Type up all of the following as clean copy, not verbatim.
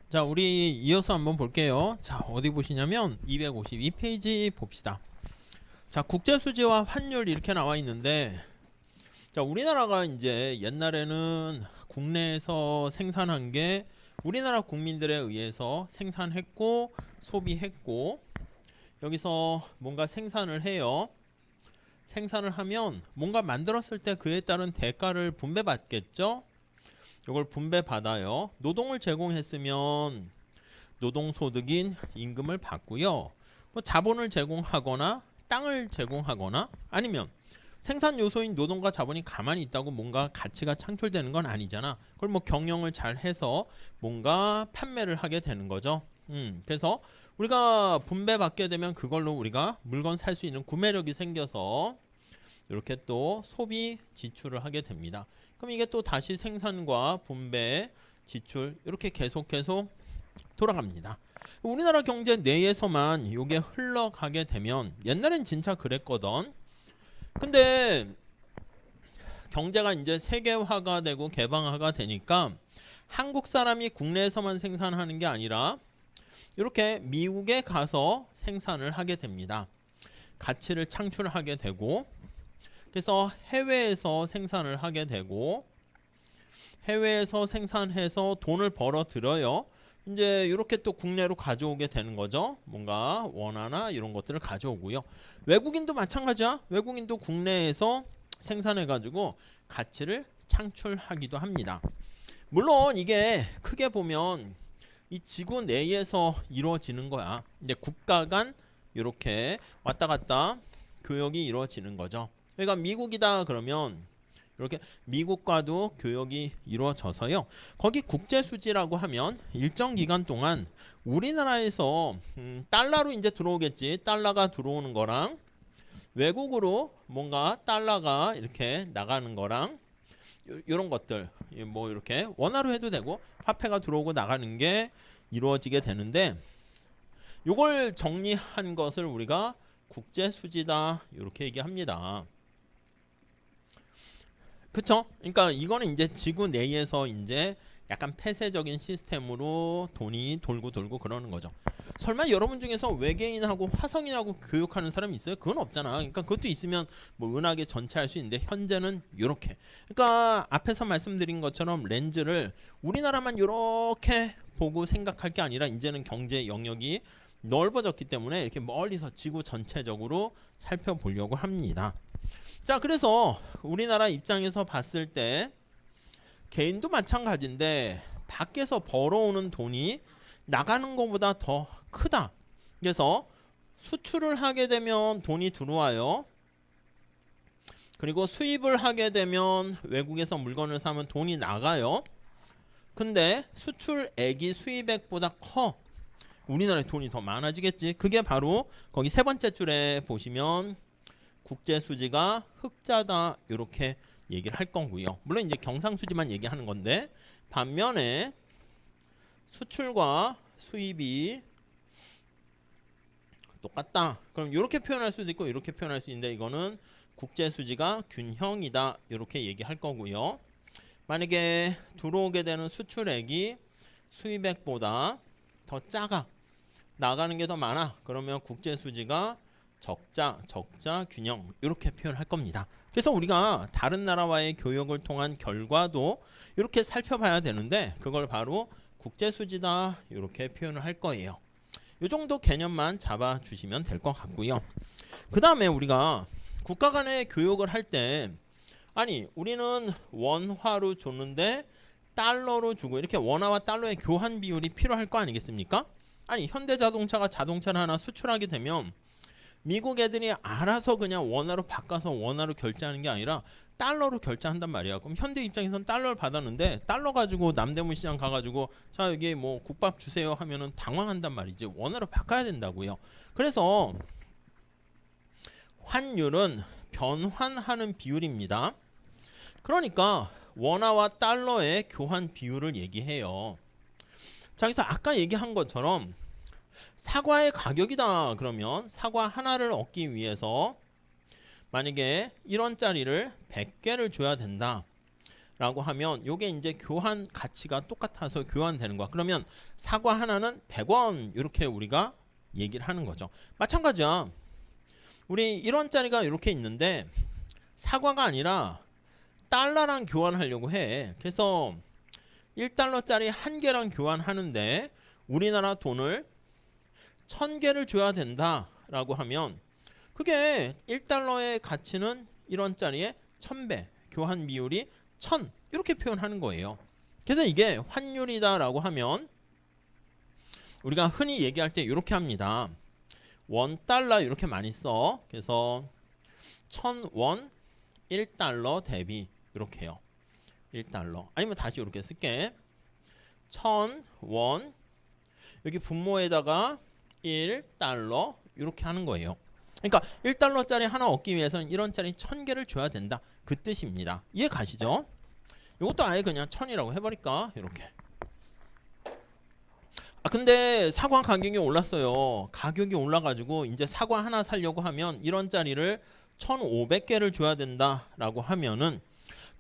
자, 우리 이어서 한번 볼게요. 자, 어디 보시냐면 252페이지 봅시다. 자, 국제 수지와 환율 이렇게 나와 있는데, 자, 우리나라가 이제 옛날에는 국내에서 생산한 게 우리나라 국민들에 의해서 생산했고 소비했고, 여기서 뭔가 생산을 해요. 생산을 하면 뭔가 만들었을 때 그에 따른 대가를 분배받겠죠? 이걸 분배받아요. 노동을 제공했으면 노동소득인 임금을 받고요. 뭐 자본을 제공하거나 땅을 제공하거나 아니면 생산 요소인 노동과 자본이 가만히 있다고 뭔가 가치가 창출되는 건 아니잖아. 그걸 뭐 경영을 잘 해서 뭔가 판매를 하게 되는 거죠. 그래서 우리가 분배받게 되면 그걸로 우리가 물건 살 수 있는 구매력이 생겨서 이렇게 또 소비 지출을 하게 됩니다. 그럼 이게 또 다시 생산과 분배 지출 이렇게 계속 돌아갑니다. 우리나라 경제 내에서만 이게 흘러가게 되면 옛날엔 진짜 그랬거든. 근데 경제가 이제 세계화가 되고 개방화가 되니까 한국 사람이 국내에서만 생산하는 게 아니라 이렇게 미국에 가서 생산을 하게 됩니다. 가치를 창출하게 되고, 그래서 해외에서 생산을 하게 되고, 해외에서 생산해서 돈을 벌어 들여요. 이제 이렇게 또 국내로 가져오게 되는 거죠. 뭔가 원화나 이런 것들을 가져오고요. 외국인도 마찬가지야. 외국인도 국내에서 생산해 가지고 가치를 창출하기도 합니다. 물론 이게 크게 보면 이 지구 내에서 이루어지는 거야. 이제 국가 간 이렇게 왔다 갔다 교역이 이루어지는 거죠. 그러니까 미국이다 그러면 이렇게 미국과도 교역이 이루어져서요. 거기 국제수지라고 하면 일정 기간 동안 우리나라에서 달러로 이제 들어오겠지. 달러가 들어오는 거랑 외국으로 뭔가 달러가 이렇게 나가는 거랑 이런 것들 뭐 이렇게 원화로 해도 되고 화폐가 들어오고 나가는 게 이루어지게 되는데, 이걸 정리한 것을 우리가 국제수지다 이렇게 얘기합니다. 그쵸? 그러니까 이거는 이제 지구 내에서 이제 약간 폐쇄적인 시스템으로 돈이 돌고 그러는 거죠. 설마 여러분 중에서 외계인하고 화성인하고 교육하는 사람이 있어요? 그건 없잖아. 그러니까 그것도 있으면 뭐 은하계 전체 할 수 있는데 현재는 이렇게. 그러니까 앞에서 말씀드린 것처럼 렌즈를 우리나라만 이렇게 보고 생각할 게 아니라 이제는 경제 영역이 넓어졌기 때문에 이렇게 멀리서 지구 전체적으로 살펴보려고 합니다. 자, 그래서 우리나라 입장에서 봤을 때 개인도 마찬가지인데 밖에서 벌어오는 돈이 나가는 것보다 더 크다. 그래서 수출을 하게 되면 돈이 들어와요. 그리고 수입을 하게 되면 외국에서 물건을 사면 돈이 나가요. 근데 수출액이 수입액보다 커. 우리나라에 돈이 더 많아지겠지. 그게 바로 거기 세 번째 줄에 보시면 국제수지가 흑자다 이렇게 얘기를 할 거고요. 물론 이제 경상수지만 얘기하는 건데, 반면에 수출과 수입이 똑같다. 그럼 이렇게 표현할 수도 있고 이렇게 표현할 수 있는데, 이거는 국제수지가 균형이다 이렇게 얘기할 거고요. 만약에 들어오게 되는 수출액이 수입액보다 더 작아, 나가는 게 더 많아, 그러면 국제수지가 적자, 균형 이렇게 표현할 겁니다. 그래서 우리가 다른 나라와의 교역을 통한 결과도 이렇게 살펴봐야 되는데, 그걸 바로 국제수지다 이렇게 표현을 할 거예요. 이 정도 개념만 잡아주시면 될 것 같고요. 그 다음에 우리가 국가 간의 교역을 할 때, 아니 우리는 원화로 줬는데 달러로 주고 이렇게 원화와 달러의 교환 비율이 필요할 거 아니겠습니까? 아니 현대자동차가 자동차를 하나 수출하게 되면 미국 애들이 알아서 그냥 원화로 바꿔서 원화로 결제하는 게 아니라 달러로 결제한단 말이야. 그럼 현대 입장에서는 달러를 받았는데 달러 가지고 남대문 시장 가가지고 자 여기 뭐 국밥 주세요 하면은 당황한단 말이지. 원화로 바꿔야 된다고요. 그래서 환율은 변환하는 비율입니다. 그러니까 원화와 달러의 교환 비율을 얘기해요. 자, 그래서 아까 얘기한 것처럼 사과의 가격이다 그러면 사과 하나를 얻기 위해서 만약에 1원짜리를 100개를 줘야 된다. 라고 하면 요게 이제 교환 가치가 똑같아서 교환되는 거야. 그러면 사과 하나는 100원 이렇게 우리가 얘기를 하는 거죠. 마찬가지야. 우리 1원짜리가 이렇게 있는데 사과가 아니라 달러랑 교환하려고 해. 그래서 1달러짜리 한 개랑 교환하는데 우리나라 돈을 1000개를 줘야 된다라고 하면 그게 1달러의 가치는 1원짜리의 1000배, 교환 비율이 1000 이렇게 표현하는 거예요. 그래서 이게 환율이다라고 하면 우리가 흔히 얘기할 때 이렇게 합니다. 1달러 이렇게 많이 써. 그래서 1000원 1달러 대비 이렇게 해요. 1달러. 아니면 다시 이렇게 쓸게. 1000원 여기 분모에다가 1달러 이렇게 하는 거예요. 그러니까 1달러짜리 하나 얻기 위해서는 1원짜리 1000개를 줘야 된다. 그 뜻입니다. 이해 가시죠? 이것도 아예 그냥 1000이라고 해버릴까? 이렇게. 근데 사과 가격이 올랐어요. 가격이 올라가지고 이제 사과 하나 사려고 하면 1원짜리를 1500개를 줘야 된다라고 하면은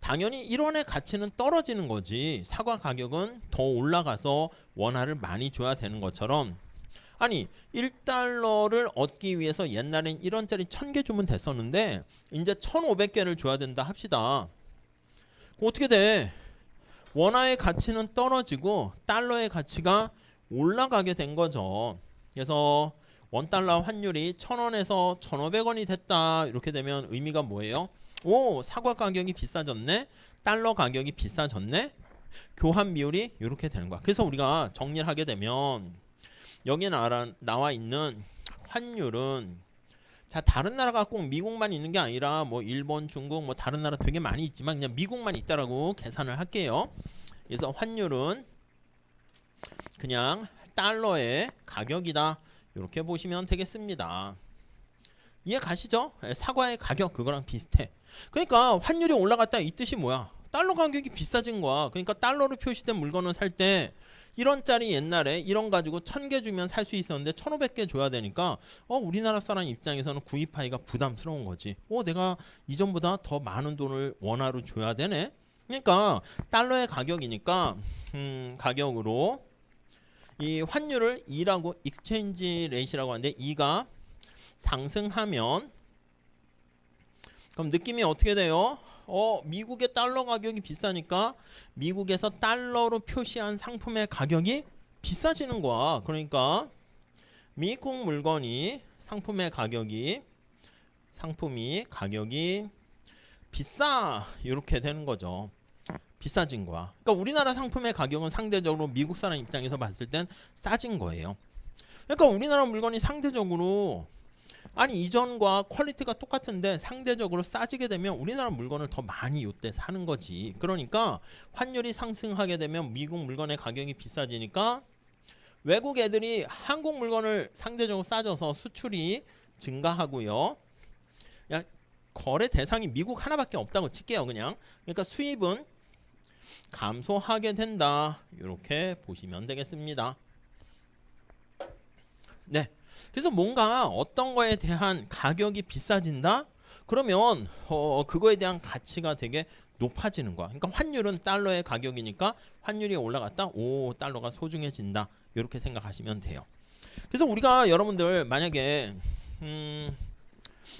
당연히 1원의 가치는 떨어지는 거지. 사과 가격은 더 올라가서 원화를 많이 줘야 되는 것처럼 아니 1달러를 얻기 위해서 옛날엔 1원짜리 1000개 주면 됐었는데 이제 1500개를 줘야 된다 합시다. 어떻게 돼? 원화의 가치는 떨어지고 달러의 가치가 올라가게 된 거죠. 그래서 1달러 환율이 1000원에서 1500원이 됐다. 이렇게 되면 의미가 뭐예요? 오, 사과 가격이 비싸졌네. 달러 가격이 비싸졌네. 교환 비율이 이렇게 되는 거야. 그래서 우리가 정리를 하게 되면 여기 나와 있는 환율은 자 다른 나라가 꼭 미국만 있는 게 아니라 뭐 일본, 중국 뭐 다른 나라 되게 많이 있지만 그냥 미국만 있다라고 계산을 할게요. 그래서 환율은 그냥 달러의 가격이다. 이렇게 보시면 되겠습니다. 이해 가시죠? 사과의 가격 그거랑 비슷해. 그러니까 환율이 올라갔다 이 뜻이 뭐야? 달러 가격이 비싸진 거야. 그러니까 달러로 표시된 물건을 살 때 1원짜리 옛날에 1원 가지고 1000개 주면 살 수 있었는데 1500개 줘야 되니까 우리나라 사람 입장에서는 구입하기가 부담스러운 거지. 내가 이전보다 더 많은 돈을 원화로 줘야 되네. 그러니까 달러의 가격이니까 가격으로 이 환율을 2라고 익스체인지 레이시라고 하는데 2가 상승하면 그럼 느낌이 어떻게 돼요? 미국의 달러 가격이 비싸니까 미국에서 달러로 표시한 상품의 가격이 비싸지는 거야. 그러니까 미국 물건이 상품이 가격이 비싸 이렇게 되는 거죠. 비싸진 거야. 그러니까 우리나라 상품의 가격은 상대적으로 미국 사람 입장에서 봤을 땐 싸진 거예요. 그러니까 우리나라 물건이 상대적으로 아니 이전과 퀄리티가 똑같은데 상대적으로 싸지게 되면 우리나라 물건을 더 많이 이때 사는 거지. 그러니까 환율이 상승하게 되면 미국 물건의 가격이 비싸지니까 외국 애들이 한국 물건을 상대적으로 싸져서 수출이 증가하고요. 거래 대상이 미국 하나밖에 없다고 칠게요. 그냥. 그러니까 수입은 감소하게 된다. 이렇게 보시면 되겠습니다. 네. 그래서 뭔가 어떤 거에 대한 가격이 비싸진다? 그러면 그거에 대한 가치가 되게 높아지는 거야. 그러니까 환율은 달러의 가격이니까 환율이 올라갔다. 오, 달러가 소중해진다. 이렇게 생각하시면 돼요. 그래서 우리가 여러분들 만약에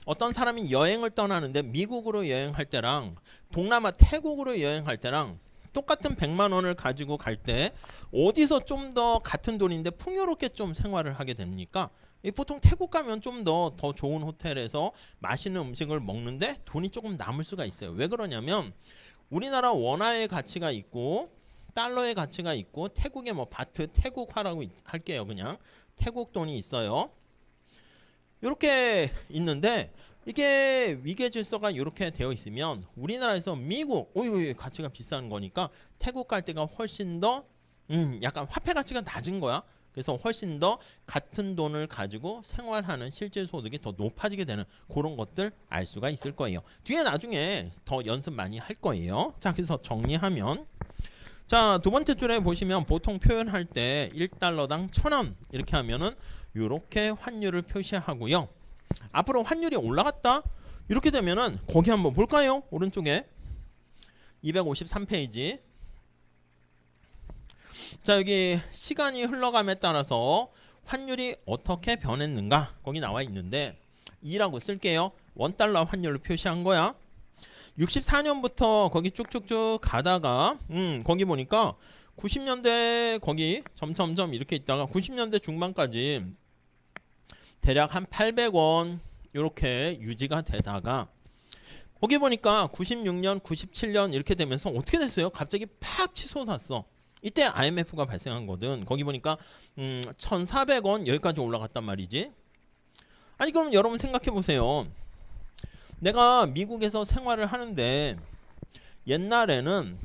어떤 사람이 여행을 떠나는데 미국으로 여행할 때랑 동남아 태국으로 여행할 때랑 똑같은 100만 원을 가지고 갈 때 어디서 좀 더 같은 돈인데 풍요롭게 좀 생활을 하게 됩니까? 보통 태국 가면 좀 더 좋은 호텔에서 맛있는 음식을 먹는데 돈이 조금 남을 수가 있어요. 왜 그러냐면 우리나라 원화의 가치가 있고 달러의 가치가 있고 태국의 뭐 바트 태국화라고 할게요. 그냥 태국 돈이 있어요. 이렇게 있는데 이게 위계 질서가 이렇게 되어 있으면 우리나라에서 미국 가치가 비싼 거니까 태국 갈 때가 훨씬 더 약간 화폐 가치가 낮은 거야. 그래서 훨씬 더 같은 돈을 가지고 생활하는 실질 소득이 더 높아지게 되는 그런 것들 알 수가 있을 거예요. 뒤에 나중에 더 연습 많이 할 거예요. 자, 그래서 정리하면 자, 두 번째 줄에 보시면 보통 표현할 때 1달러당 1000원 이렇게 하면은 이렇게 환율을 표시하고요. 앞으로 환율이 올라갔다 이렇게 되면은 거기 한번 볼까요? 오른쪽에 253페이지. 자, 여기 시간이 흘러감에 따라서 환율이 어떻게 변했는가 거기 나와 있는데 2라고 쓸게요. 원달러 환율로 표시한 거야. 64년부터 거기 쭉쭉쭉 가다가 거기 보니까 90년대 거기 점점점 이렇게 있다가 90년대 중반까지 대략 한 800원 이렇게 유지가 되다가 거기 보니까 96년, 97년 이렇게 되면서 어떻게 됐어요? 갑자기 팍 치솟았어. 이때 IMF가 발생한 거든. 거기 보니까 1,400원 여기까지 올라갔단 말이지. 아니 그럼 여러분 생각해 보세요. 내가 미국에서 생활을 하는데 옛날에는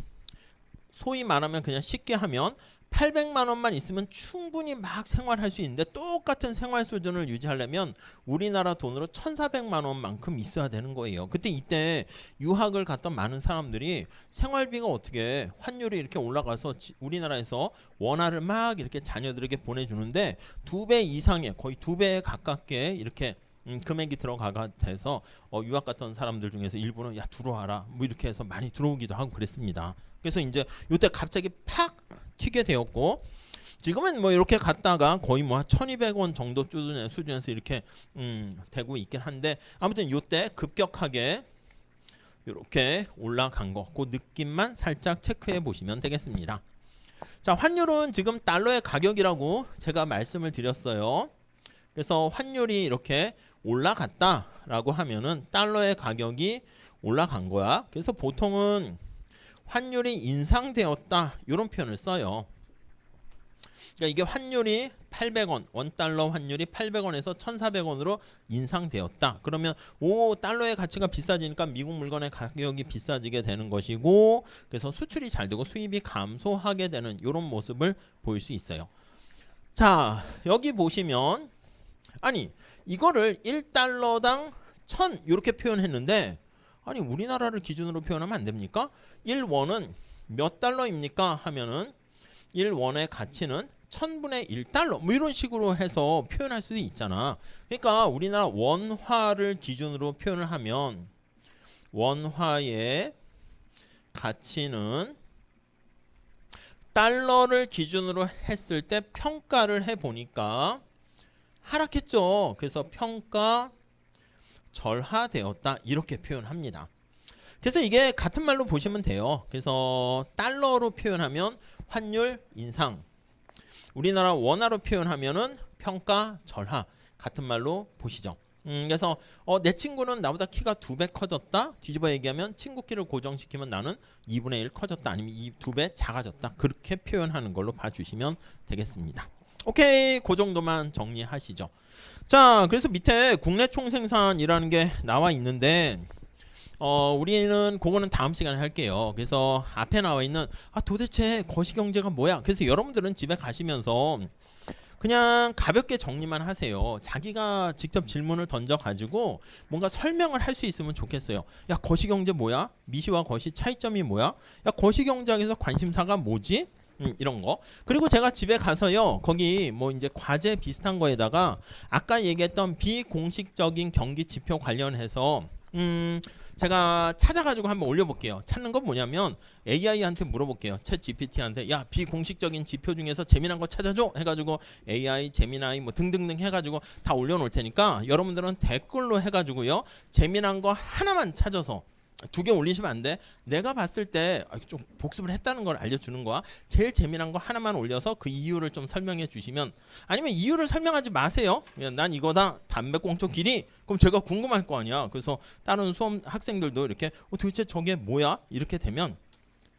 소위 말하면 그냥 쉽게 하면 800만 원만 있으면 충분히 막 생활할 수 있는데 똑같은 생활 수준을 유지하려면 우리나라 돈으로 1,400만 원만큼 있어야 되는 거예요. 그때 이때 유학을 갔던 많은 사람들이 생활비가 어떻게 환율이 이렇게 올라가서 우리나라에서 원화를 막 이렇게 자녀들에게 보내주는데 2배 이상의 거의 2배에 가깝게 이렇게 금액이 들어가가 돼서 유학 갔던 사람들 중에서 일부는 야 들어와라 뭐 이렇게 해서 많이 들어오기도 하고 그랬습니다. 그래서 이제 이때 갑자기 팍 튀게 되었고 지금은 뭐 이렇게 갔다가 거의 뭐 1,200원 정도 수준에서 이렇게 되고 있긴 한데 아무튼 이때 급격하게 이렇게 올라간 거 그 느낌만 살짝 체크해 보시면 되겠습니다. 자, 환율은 지금 달러의 가격이라고 제가 말씀을 드렸어요. 그래서 환율이 이렇게 올라갔다라고 하면은 달러의 가격이 올라간 거야. 그래서 보통은 환율이 인상되었다 이런 표현을 써요. 그러니까 이게 환율이 800원, 원달러 환율이 800원에서 1,400원으로 인상되었다. 그러면 달러의 가치가 비싸지니까 미국 물건의 가격이 비싸지게 되는 것이고 그래서 수출이 잘 되고 수입이 감소하게 되는 이런 모습을 보일 수 있어요. 자, 여기 보시면 아니 이거를 1달러당 1,000 이렇게 표현했는데 아니 우리나라를 기준으로 표현하면 안 됩니까? 1원은 몇 달러입니까? 하면은 1원의 가치는 1000분의 1달러 뭐 이런 식으로 해서 표현할 수도 있잖아. 그러니까 우리나라 원화를 기준으로 표현을 하면 원화의 가치는 달러를 기준으로 했을 때 평가를 해보니까 하락했죠. 그래서 평가 절하되었다 이렇게 표현합니다. 그래서 이게 같은 말로 보시면 돼요. 그래서 달러로 표현하면 환율 인상, 우리나라 원화로 표현하면은 평가 절하 같은 말로 보시죠. 그래서 내 친구는 나보다 키가 2배 커졌다. 뒤집어 얘기하면 친구 키를 고정시키면 나는 2분의 1 커졌다. 아니면 2배 작아졌다. 그렇게 표현하는 걸로 봐주시면 되겠습니다. 오케이, 그 정도만 정리하시죠. 자, 그래서 밑에 국내 총생산이라는 게 나와 있는데 우리는 그거는 다음 시간에 할게요. 그래서 앞에 나와 있는 도대체 거시경제가 뭐야? 그래서 여러분들은 집에 가시면서 그냥 가볍게 정리만 하세요. 자기가 직접 질문을 던져가지고 뭔가 설명을 할 수 있으면 좋겠어요. 야, 거시경제 뭐야? 미시와 거시 차이점이 뭐야? 야, 거시경제학에서 관심사가 뭐지? 이런 거. 그리고 제가 집에 가서요. 거기 뭐 이제 과제 비슷한 거에다가 아까 얘기했던 비공식적인 경기 지표 관련해서 제가 찾아가지고 한번 올려볼게요. 찾는 건 뭐냐면 AI한테 물어볼게요. 챗 GPT한테 야 비공식적인 지표 중에서 재미난 거 찾아줘 해가지고 AI, 제미나이 뭐 등등등 해가지고 다 올려놓을 테니까 여러분들은 댓글로 해가지고요. 재미난 거 하나만 찾아서 2개 올리시면 안 돼. 내가 봤을 때 좀 복습을 했다는 걸 알려주는 거야. 제일 재미난 거 하나만 올려서 그 이유를 좀 설명해 주시면 아니면 이유를 설명하지 마세요. 그냥 난 이거다. 담배꽁초 길이. 그럼 제가 궁금할 거 아니야. 그래서 다른 수험 학생들도 이렇게 도대체 저게 뭐야? 이렇게 되면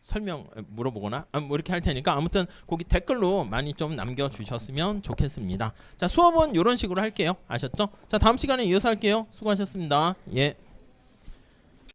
설명 물어보거나 뭐 이렇게 할 테니까 아무튼 거기 댓글로 많이 좀 남겨주셨으면 좋겠습니다. 자, 수업은 이런 식으로 할게요. 아셨죠? 자, 다음 시간에 이어서 할게요. 수고하셨습니다. 예.